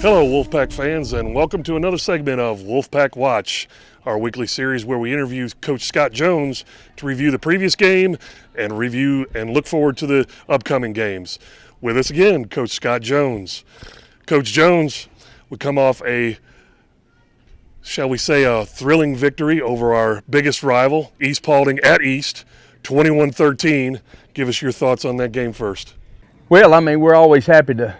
Hello, Wolfpack fans, and welcome to another segment of Wolfpack Watch, our weekly series where we interview Coach Scott Jones to review the previous game and review and look forward to the upcoming games. With us again, Coach Scott Jones. Coach Jones would come off a, shall we say, a thrilling victory over our biggest rival, East Paulding at East, 21-13. Give us your thoughts on that game first. Well, I mean, we're always happy to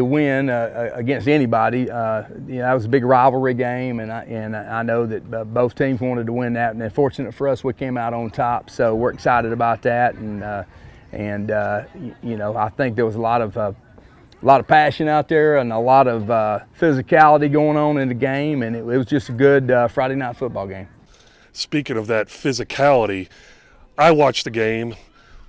win against anybody. That was a big rivalry game, and I know that both teams wanted to win that. And fortunate for us, we came out on top. So we're excited about that. And I think there was a lot of passion out there and a lot of physicality going on in the game, and it was just a good Friday night football game. Speaking of that physicality, I watched the game.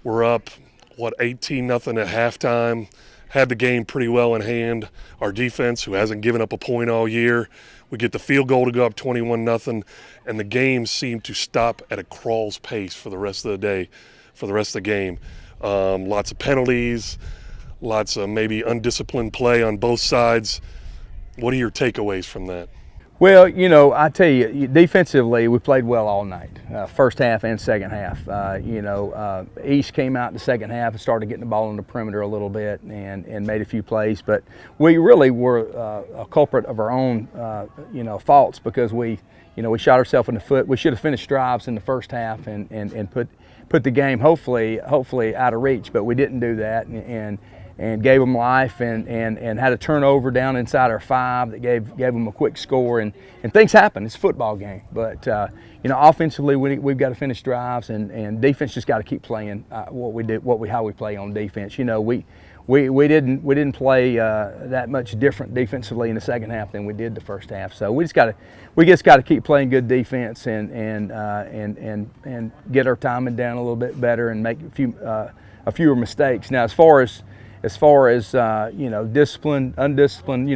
We're up 18-0 at halftime. Had the game pretty well in hand. Our defense, who hasn't given up a point all year, we get the field goal to go up 21-0, and the game seemed to stop at a crawl's pace for the rest of the day, for the rest of the game. Lots of penalties, lots of maybe undisciplined play on both sides. What are your takeaways from that? Well, I tell you, defensively, we played well all night, first half and second half. East came out in the second half and started getting the ball on the perimeter a little bit and made a few plays. But we really were a culprit of our own, faults because we shot ourselves in the foot. We should have finished drives in the first half and put the game hopefully out of reach, but we didn't do that and gave them life and had a turnover down inside our 5 that gave them a quick score, and things happen. It's a football game, but offensively we've got to finish drives, and defense just got to keep playing how we play on defense. We didn't play that much different defensively in the second half than we did the first half. So we just got to keep playing good defense and get our timing down a little bit better and make a fewer mistakes. Now, as far as discipline, undisciplined,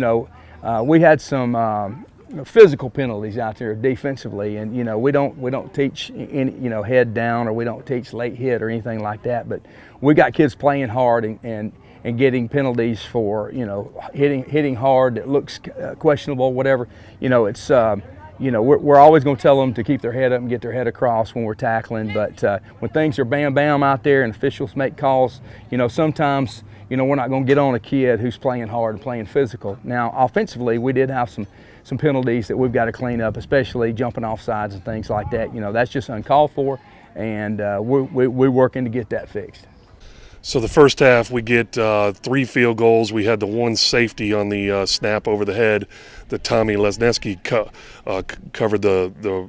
we had some physical penalties out there defensively, and we don't teach any, head down, or we don't teach late hit or anything like that. But we got kids playing hard and getting penalties for hitting hard that looks questionable, whatever. We're always going to tell them to keep their head up and get their head across when we're tackling. But when things are bam out there and officials make calls, sometimes we're not going to get on a kid who's playing hard and playing physical. Now, offensively, we did have some penalties that we've got to clean up, especially jumping off sides and things like that. That's just uncalled for, and we're working to get that fixed. So the first half, we get 3 field goals. We had the one safety on the snap over the head that Tommy Lesneski covered the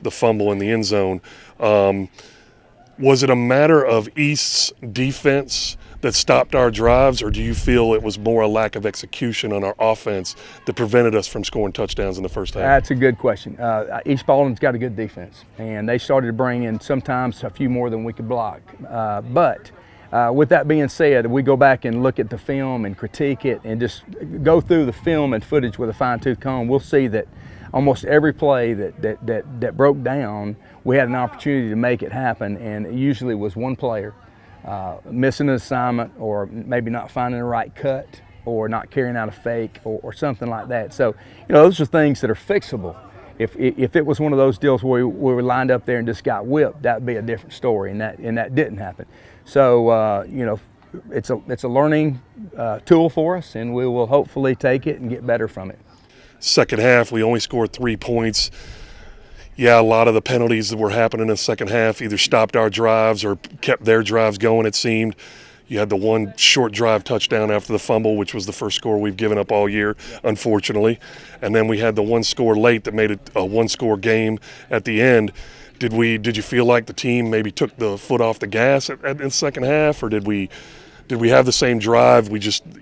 fumble in the end zone. Was it a matter of East's defense that stopped our drives, or do you feel it was more a lack of execution on our offense that prevented us from scoring touchdowns in the first half? That's a good question. East Paulding's got a good defense, and they started to bring in sometimes a few more than we could block. But with that being said, we go back and look at the film and critique it and just go through the film and footage with a fine-tooth comb. We'll see that almost every play that broke down, we had an opportunity to make it happen, and it usually was one player missing an assignment, or maybe not finding the right cut, or not carrying out a fake, or something like that. So, those are things that are fixable. If it was one of those deals where we were lined up there and just got whipped, that'd be a different story, and that didn't happen. So, it's a learning tool for us, and we will hopefully take it and get better from it. Second half, we only scored 3 points. Yeah, a lot of the penalties that were happening in the second half either stopped our drives or kept their drives going, it seemed. You had the one short drive touchdown after the fumble, which was the first score we've given up all year, unfortunately. And then we had the one score late that made it a one-score game at the end. Did you feel like the team maybe took the foot off the gas in the second half, or did we have the same drive?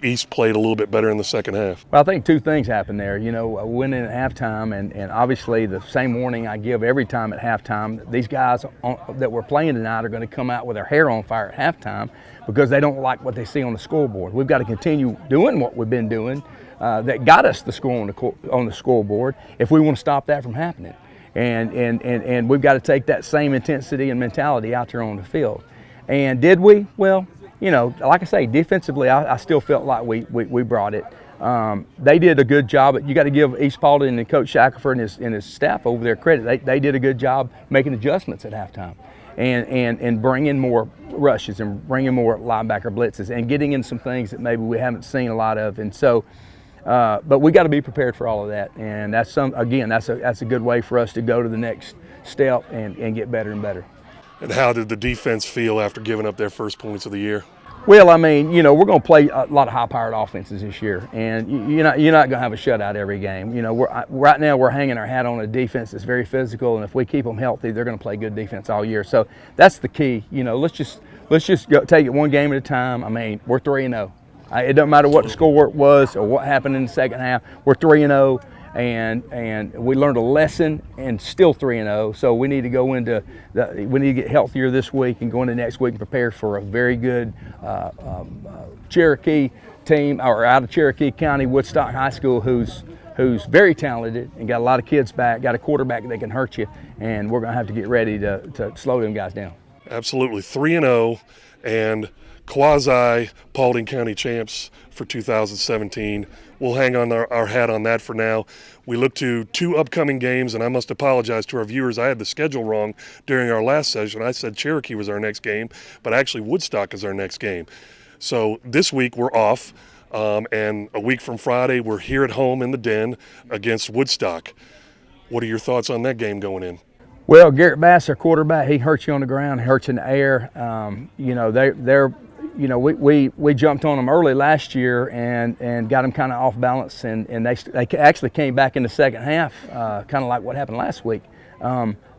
East played a little bit better in the second half. Well, I think 2 things happened there. Winning at halftime, and obviously the same warning I give every time at halftime. These guys that we're playing tonight are going to come out with their hair on fire at halftime because they don't like what they see on the scoreboard. We've got to continue doing what we've been doing that got us the score on the scoreboard if we want to stop that from happening. And we've got to take that same intensity and mentality out there on the field. And did we? Well, like I say, defensively, I still felt like we brought it. They did a good job. You got to give East Paulding and Coach Shackelford and his staff over there credit. They did a good job making adjustments at halftime and bringing more rushes and bringing more linebacker blitzes and getting in some things that maybe we haven't seen a lot of. And so, but we got to be prepared for all of that. And that's a good way for us to go to the next step and get better and better. And how did the defense feel after giving up their first points of the year? Well, I mean, we're going to play a lot of high-powered offenses this year, and you're not going to have a shutout every game. Right now we're hanging our hat on a defense that's very physical, and if we keep them healthy, they're going to play good defense all year. So that's the key. Let's just go take it one game at a time. I mean, we're 3-0. It doesn't matter what the score was or what happened in the second half. We're 3-0. And we learned a lesson and still 3-0. So we need to go into we need to get healthier this week and go into next week and prepare for a very good Cherokee team, or out of Cherokee County, Woodstock High School, who's very talented and got a lot of kids back, got a quarterback that can hurt you, and we're going to have to get ready to slow them guys down. Absolutely, 3-0 and quasi Paulding County champs for 2017. We'll hang on our hat on that for now. We look to 2 upcoming games, and I must apologize to our viewers. I had the schedule wrong during our last session. I said Cherokee was our next game, but actually Woodstock is our next game. So this week we're off, and a week from Friday we're here at home in the Den against Woodstock. What are your thoughts on that game going in? Well, Garrett Bass, our quarterback, he hurts you on the ground, he hurts in the air. We jumped on them early last year and got them kind of off balance, and they actually came back in the second half, kind of like what happened last week,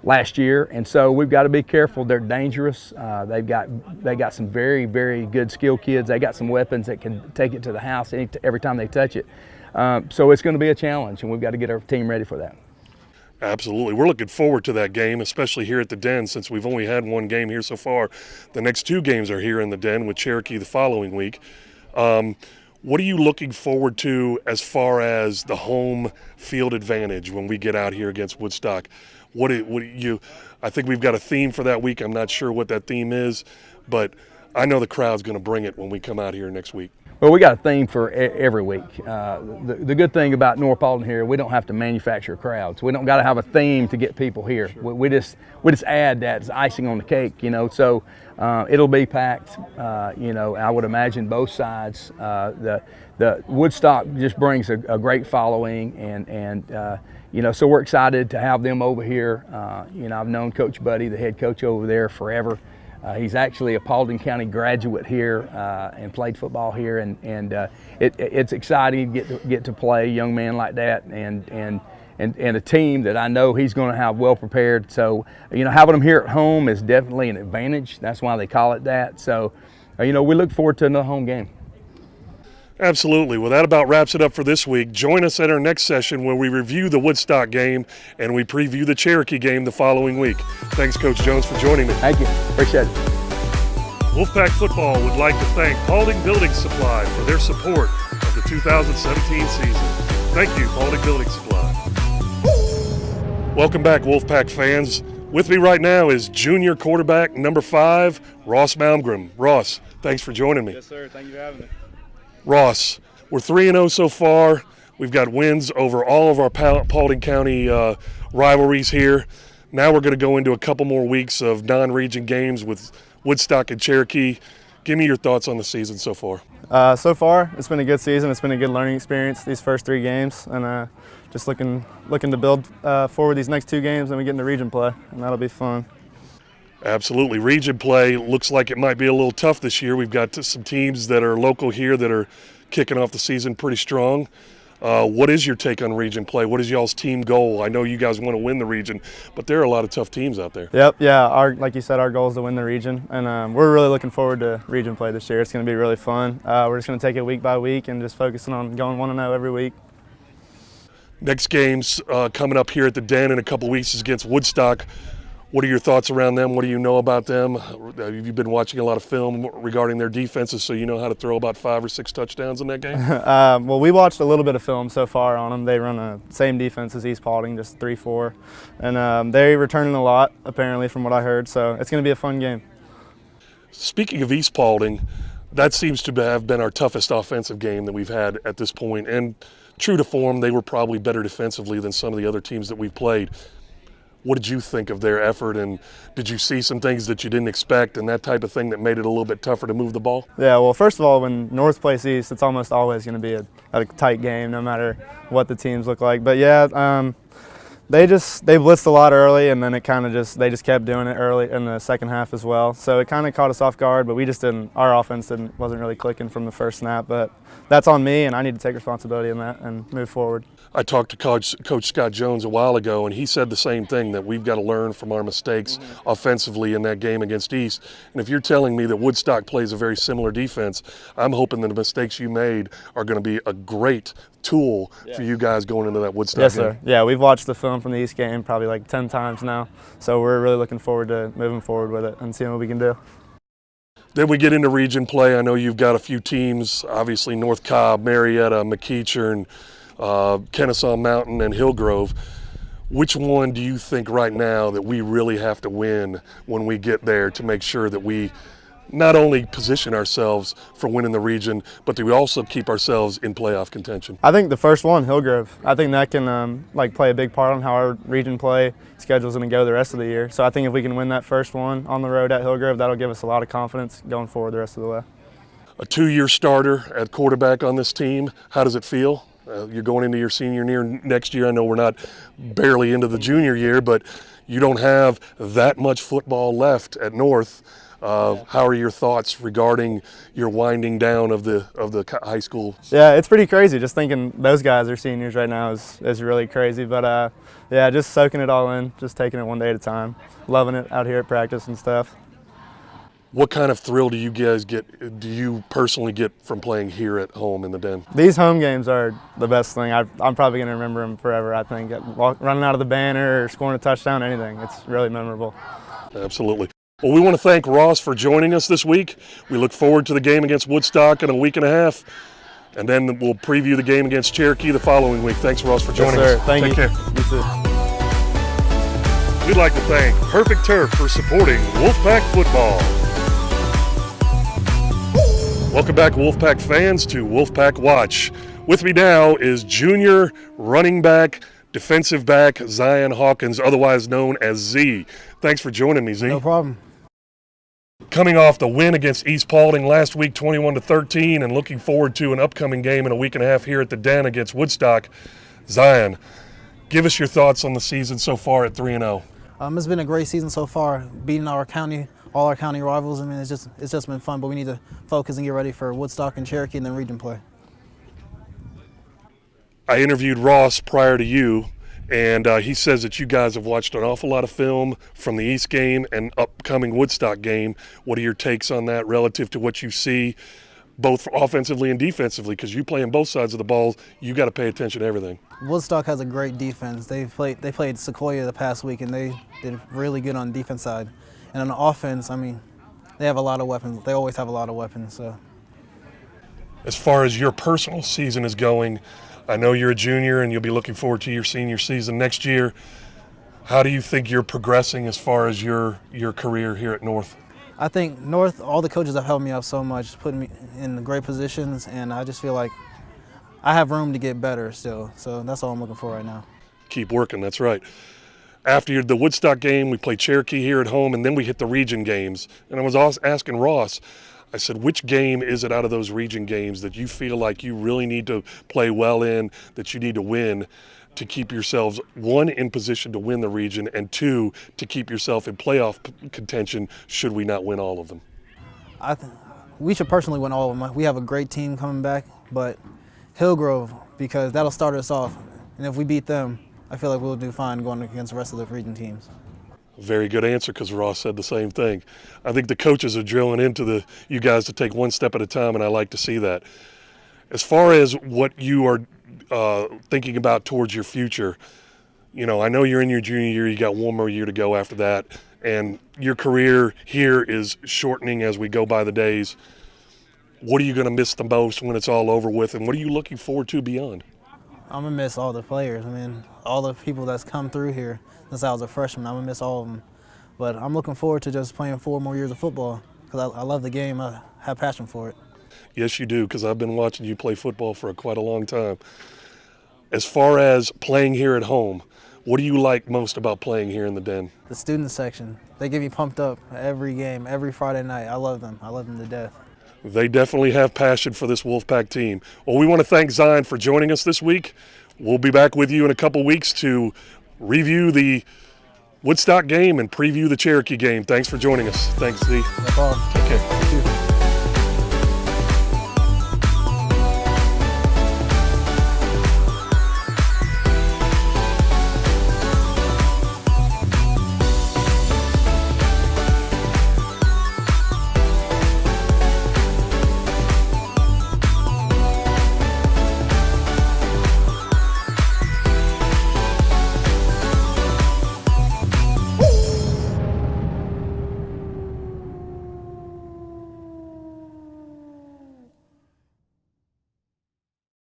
last year. And so we've got to be careful. They're dangerous. They got some very, very good skilled kids. They got some weapons that can take it to the house every time they touch it. So it's going to be a challenge, and we've got to get our team ready for that. Absolutely. We're looking forward to that game, especially here at the Den, since we've only had one game here so far. The next 2 games are here in the Den, with Cherokee the following week. What are you looking forward to as far as the home field advantage when we get out here against Woodstock? I think we've got a theme for that week. I'm not sure what that theme is, but I know the crowd's going to bring it when we come out here next week. Well, we got a theme for every week. The good thing about North Paulding here, we don't have to manufacture crowds. We don't got to have a theme to get people here. We just add that as icing on the cake, So it'll be packed. I would imagine both sides. The Woodstock just brings a great following, and so we're excited to have them over here. I've known Coach Buddy, the head coach over there, forever. He's actually a Paulding County graduate here and played football here, and it's exciting to get to play a young man like that and a team that I know he's going to have well prepared. So having them here at home is definitely an advantage. That's why they call it that. So we look forward to another home game. Absolutely. Well, that about wraps it up for this week. Join us at our next session where we review the Woodstock game and we preview the Cherokee game the following week. Thanks, Coach Jones, for joining me. Thank you. Appreciate it. Wolfpack Football would like to thank Paulding Building Supply for their support of the 2017 season. Thank you, Paulding Building Supply. Welcome back, Wolfpack fans. With me right now is junior quarterback number 5, Ross Malmgren. Ross, thanks for joining me. Yes, sir. Thank you for having me. Ross, we're 3-0 so far. We've got wins over all of our Paulding County rivalries here. Now we're going to go into a couple more weeks of non-region games with Woodstock and Cherokee. Give me your thoughts on the season so far. So far, it's been a good season. It's been a good learning experience these first 3 games, and just looking to build forward these next 2 games, and we get into region play, and that'll be fun. Absolutely. Region play looks like it might be a little tough this year. We've got some teams that are local here that are kicking off the season pretty strong. What is your take on region play? What is y'all's team goal? I know you guys want to win the region, but there are a lot of tough teams out there. Yep, yeah. Like you said, our goal is to win the region, and we're really looking forward to region play this year. It's going to be really fun. We're just going to take it week by week and just focusing on going 1-0 every week. Next game's coming up here at the Den in a couple weeks is against Woodstock. What are your thoughts around them? What do you know about them? Have you been watching a lot of film regarding their defenses, so you know how to throw about 5 or 6 touchdowns in that game? Well, we watched a little bit of film so far on them. They run the same defense as East Paulding, just 3-4. And they're returning a lot, apparently, from what I heard. So it's going to be a fun game. Speaking of East Paulding, That seems to have been our toughest offensive game that we've had at this point. And true to form, they were probably better defensively than some of the other teams that we've played. What did you think of their effort, and did you see some things that you didn't expect and that type of thing that made it a little bit tougher to move the ball? Yeah, well, first of all, when North plays East, it's almost always going to be a tight game, no matter what the teams look like. But yeah, they blitzed a lot early, and then they just kept doing it early in the second half as well. So it kind of caught us off guard, but our offense wasn't really clicking from the first snap. But that's on me, and I need to take responsibility in that and move forward. I talked to Coach Scott Jones a while ago, and he said the same thing, that we've got to learn from our mistakes offensively in that game against East. And if you're telling me that Woodstock plays a very similar defense, I'm hoping that the mistakes you made are going to be a great tool for you guys going into that Woodstock yes, game. Sir. Yeah, we've watched the film from the East game probably like 10 times now, so we're really looking forward to moving forward with it and seeing what we can do. Then we get into region play. I know you've got a few teams, obviously North Cobb, Marietta, McEachern, Kennesaw Mountain, and Hillgrove. Which one do you think right now that we really have to win when we get there to make sure that we not only position ourselves for winning the region, but that we also keep ourselves in playoff contention? I think the first one, Hillgrove. I think that can play a big part on how our region play schedule is going to go the rest of the year. So I think if we can win that first one on the road at Hillgrove, that'll give us a lot of confidence going forward the rest of the way. A 2-year starter at quarterback on this team, how does it feel? You're going into your senior year next year. I know we're not barely into the junior year, but you don't have that much football left at North. How are your thoughts regarding your winding down of the high school? Yeah, it's pretty crazy. Just thinking those guys are seniors right now is really crazy. But yeah, just soaking it all in, just taking it one day at a time, loving it out here at practice and stuff. What kind of thrill do you guys get? Do you personally get from playing here at home in the Den? These home games are the best thing. I'm probably going to remember them forever. I think running out of the banner or scoring a touchdown, anything. It's really memorable. Absolutely. Well, we want to thank Ross for joining us this week. We look forward to the game against Woodstock in a week and a half, and then we'll preview the game against Cherokee the following week. Thanks, Ross, for joining us. Thank you. Take care. You too. We'd like to thank Perfect Turf for supporting Wolfpack Football. Welcome back, Wolfpack fans, to Wolfpack Watch. With me now is junior running back, defensive back, Zion Hawkins, otherwise known as Z. Thanks for joining me, Z. No problem. Coming off the win against East Paulding last week, 21-13, and looking forward to an upcoming game in a week and a half here at the Den against Woodstock. Zion, give us your thoughts on the season so far at 3-0. It's been a great season so far, beating all our county rivals. I mean, it's just been fun, but we need to focus and get ready for Woodstock and Cherokee and then region play. I interviewed Ross prior to you, and he says that you guys have watched an awful lot of film from the East game and upcoming Woodstock game. What are your takes on that relative to what you see, both offensively and defensively? Because you play on both sides of the ball, you got to pay attention to everything. Woodstock has a great defense. They played Sequoia the past week, and they did really good on the defense side. And on the offense, I mean, they have a lot of weapons. They always have a lot of weapons. So, as far as your personal season is going, I know you're a junior and you'll be looking forward to your senior season next year. How do you think you're progressing as far as your career here at North? I think North, all the coaches have helped me out so much, putting me in great positions, and I just feel like I have room to get better still. So that's all I'm looking for right now. Keep working, that's right. After the Woodstock game, we played Cherokee here at home, and then we hit the region games. And I was asking Ross, I said, which game is it out of those region games that you feel like you really need to play well in, that you need to win to keep yourselves, one, in position to win the region, and two, to keep yourself in playoff contention should we not win all of them? I think we should personally win all of them. We have a great team coming back, but Hillgrove, because that'll start us off. And if we beat them, I feel like we'll do fine going against the rest of the region teams. Very good answer, because Ross said the same thing. I think the coaches are drilling into you guys to take one step at a time, and I like to see that. As far as what you are thinking about towards your future, you know, I know you're in your junior year, you got one more year to go after that, and your career here is shortening as we go by the days. What are you going to miss the most when it's all over with, and what are you looking forward to beyond? I'm going to miss all the players. I mean, all the people that's come through here since I was a freshman. I'm going to miss all of them. But I'm looking forward to just playing 4 more years of football because I love the game. I have passion for it. Yes, you do, because I've been watching you play football for quite a long time. As far as playing here at home, what do you like most about playing here in the Den? The student section, they get me pumped up every game, every Friday night. I love them. I love them to death. They definitely have passion for this Wolfpack team. Well, we want to thank Zion for joining us this week. We'll be back with you in a couple weeks to review the Woodstock game and preview the Cherokee game. Thanks for joining us. Thanks, Z. No problem. Take care. Thank you.